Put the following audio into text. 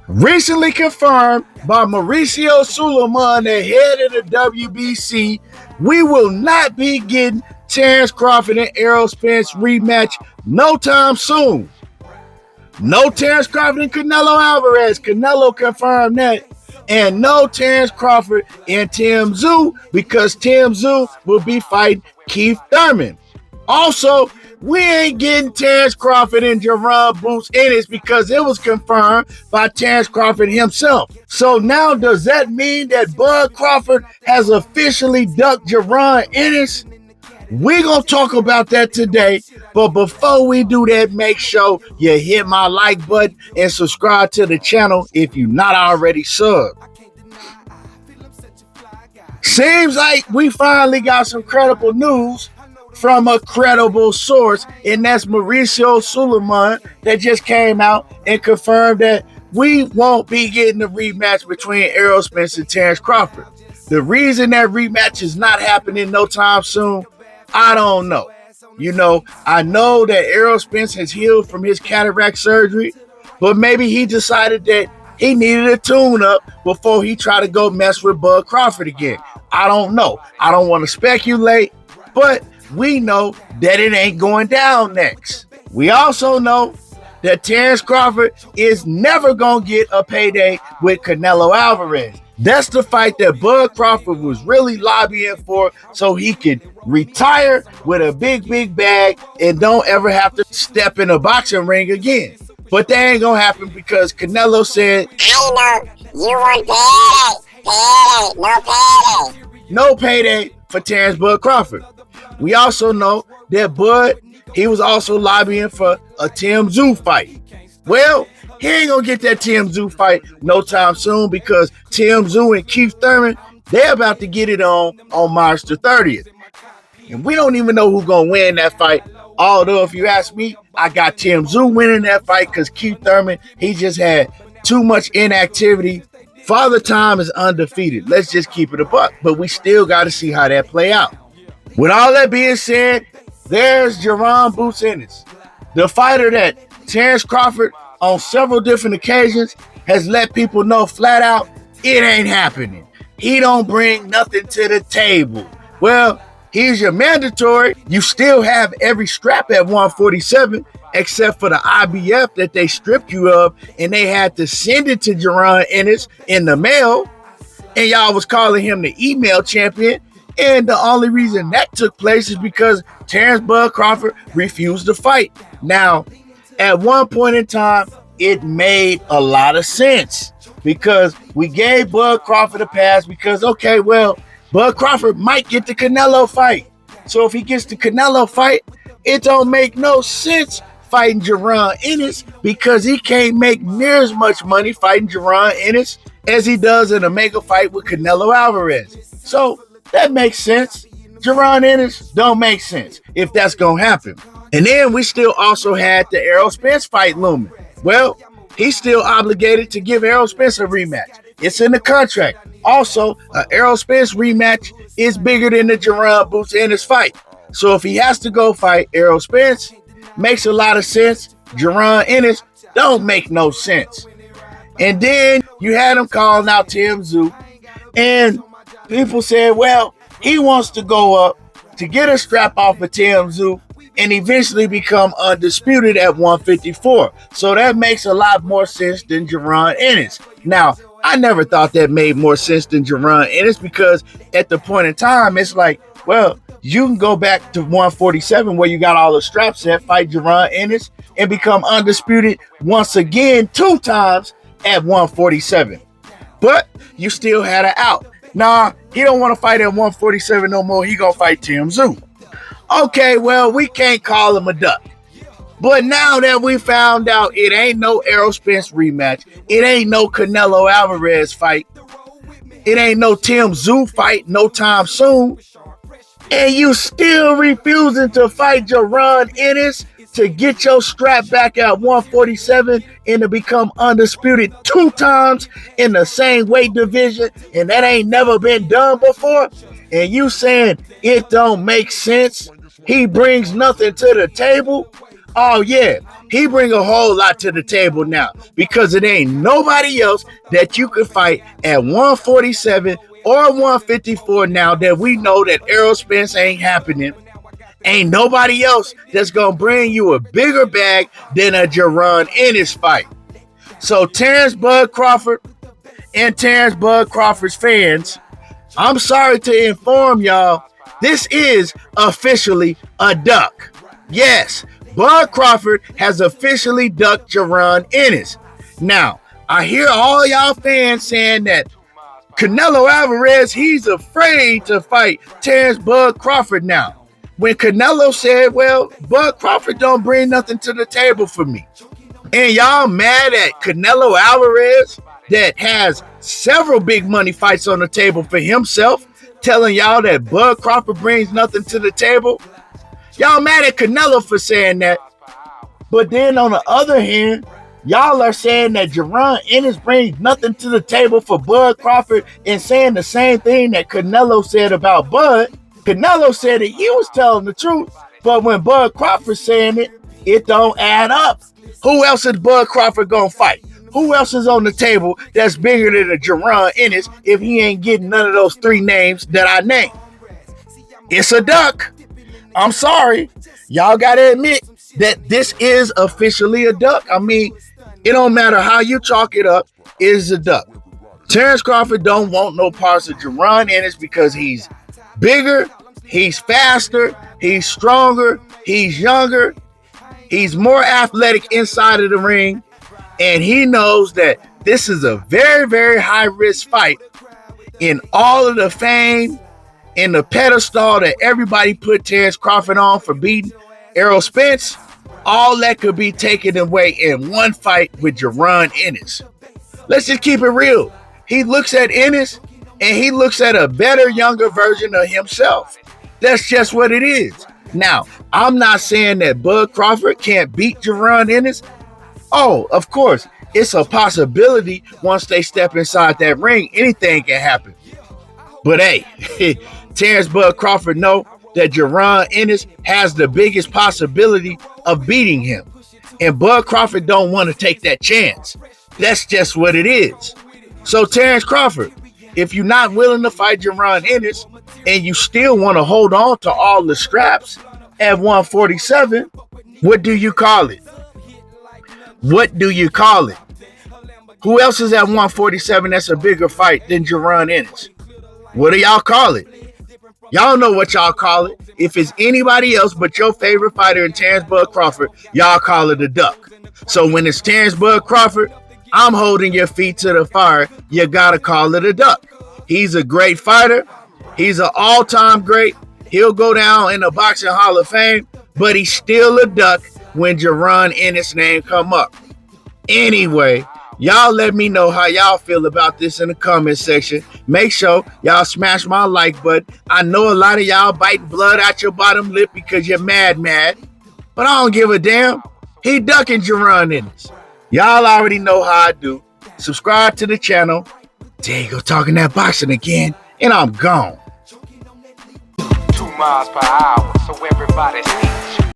Recently confirmed by Mauricio Suleiman, the head of the WBC, we will not be getting Terence Crawford and Errol Spence rematch no time soon. No Terence Crawford and Canelo Alvarez. Canelo confirmed that. And no Terence Crawford and Tim Tszyu because Tim Tszyu will be fighting Keith Thurman. Also, we ain't getting Terence Crawford and Jaron Ennis because it was confirmed by Terence Crawford himself. So now does that mean that Bud Crawford has officially ducked Jaron Ennis? We're going to talk about that today. But before we do that, make sure you hit my like button and subscribe to the channel if you're not already subbed. Seems like we finally got some credible news from a credible source, and that's Mauricio Suleiman that just came out and confirmed that we won't be getting the rematch between Errol Spence and Terence Crawford. The reason that rematch is not happening no time soon, I don't know. I know that Errol Spence has healed from his cataract surgery, but maybe he decided that he needed a tune-up before he tried to go mess with Bud Crawford again. I don't know. I don't want to speculate, but we know that it ain't going down next. We also know that Terence Crawford is never going to get a payday with Canelo Alvarez. That's the fight that Bud Crawford was really lobbying for so he could retire with a big bag and don't ever have to step in a boxing ring again. But that ain't going to happen because Canelo said, I know you want payday, no payday for Terence Bud Crawford. We also know that Bud, he was also lobbying for a Tim Tszyu fight. Well, he ain't gonna get that Tim Tszyu fight no time soon because Tim Tszyu and Keith Thurman, they're about to get it on March the 30th. And we don't even know who's gonna win that fight. Although, if you ask me, I got Tim Tszyu winning that fight because Keith Thurman, he just had too much inactivity. Father Time is undefeated. Let's just keep it a buck. But we still got to see how that play out. With all that being said, there's Jaron Ennis, the fighter that Terence Crawford on several different occasions has let people know flat out it ain't happening. He don't bring nothing to the table. Well, here's your mandatory. You still have every strap at 147 except for the IBF that they stripped you of, and they had to send it to Jaron Ennis in the mail, and y'all was calling him the email champion. And the only reason that took place is because Terence Bud Crawford refused to fight. Now, at one point in time, it made a lot of sense because we gave Bud Crawford a pass because, okay, well, Bud Crawford might get the Canelo fight. So if he gets the Canelo fight, it don't make no sense fighting Jaron Ennis because he can't make near as much money fighting Jaron Ennis as he does in a mega fight with Canelo Alvarez. So that makes sense. Jaron Ennis don't make sense if that's going to happen. And then we still also had the Errol Spence fight looming. Well, he's still obligated to give Errol Spence a rematch. It's in the contract. Also, an Errol Spence rematch is bigger than the Jaron Ennis fight. So if he has to go fight Errol Spence, makes a lot of sense. Jaron Ennis don't make no sense. And then you had him calling out Tim Tszyu, and people said, well, he wants to go up to get a strap off of Tim Tszyu and eventually become undisputed at 154. So that makes a lot more sense than Jaron Ennis. Now, I never thought that made more sense than Jaron Ennis because at the point in time, it's like, well, you can go back to 147 where you got all the straps set, fight Jaron Ennis, and become undisputed once again 2 times at 147. But you still had an out. Nah, he don't want to fight at 147 no more. He gonna fight Tim Tszyu. Okay, well, we can't call him a duck. But now that we found out it ain't no Errol Spence rematch, it ain't no Canelo Alvarez fight, it ain't no Tim Tszyu fight no time soon, and you still refusing to fight Jaron Ennis to get your strap back at 147 and to become undisputed 2 times in the same weight division, and that ain't never been done before, and you saying it don't make sense, he brings nothing to the table, Oh yeah, he bring a whole lot to the table now because it ain't nobody else that you could fight at 147 or 154 now that we know that Errol Spence ain't happening. Ain't nobody else that's gonna bring you a bigger bag than a Jaron Ennis fight. So Terence Bud Crawford and Terence Bud Crawford's fans, I'm sorry to inform y'all, this is officially a duck. Yes, Bud Crawford has officially ducked Jaron Ennis. Now, I hear all y'all fans saying that Canelo Alvarez, he's afraid to fight Terence Bud Crawford now. When Canelo said, well, Bud Crawford don't bring nothing to the table for me. And y'all mad at Canelo Alvarez that has several big money fights on the table for himself, telling y'all that Bud Crawford brings nothing to the table? Y'all mad at Canelo for saying that. But then on the other hand, y'all are saying that Jaron Ennis brings nothing to the table for Bud Crawford and saying the same thing that Canelo said about Bud. Canelo said that he was telling the truth, but when Bud Crawford saying it, it don't add up. Who else is Bud Crawford gonna fight? Who else is on the table that's bigger than a Jaron Ennis if he ain't getting none of those three names that I named? It's a duck. I'm sorry. Y'all gotta admit that this is officially a duck. I mean, it don't matter how you chalk it up, it is a duck. Terence Crawford don't want no parts of Jaron Ennis because he's bigger, he's faster, he's stronger, he's younger, he's more athletic inside of the ring, and he knows that this is a very, very high-risk fight in all of the fame and the pedestal that everybody put Terence Crawford on for beating Errol Spence. All that could be taken away in one fight with Jaron Ennis. Let's just keep it real. He looks at Ennis and he looks at a better, younger version of himself. That's just what it is. Now, I'm not saying that Bud Crawford can't beat Jaron Ennis. Oh, of course, it's a possibility once they step inside that ring, anything can happen. But hey, Terence Bud Crawford know that Jaron Ennis has the biggest possibility of beating him. And Bud Crawford don't want to take that chance. That's just what it is. So Terence Crawford, if you're not willing to fight Jaron Ennis and you still want to hold on to all the straps at 147, what do you call it? What do you call it? Who else is at 147 that's a bigger fight than Jaron Ennis? What do y'all call it? Y'all know what y'all call it. If it's anybody else but your favorite fighter in Terence Bud Crawford, y'all call it a duck. So when it's Terence Bud Crawford, I'm holding your feet to the fire. You gotta call it a duck. He's a great fighter. He's an all-time great. He'll go down in the Boxing Hall of Fame, but he's still a duck when Jaron Ennis' name come up. Anyway, y'all let me know how y'all feel about this in the comment section. Make sure y'all smash my like button. I know a lot of y'all biting blood out your bottom lip because you're mad. But I don't give a damn. He ducking Jaron Ennis. Y'all already know how I do. Subscribe to the channel. There you go, talking that boxing again. And I'm gone. 2 miles per hour, so everybody see.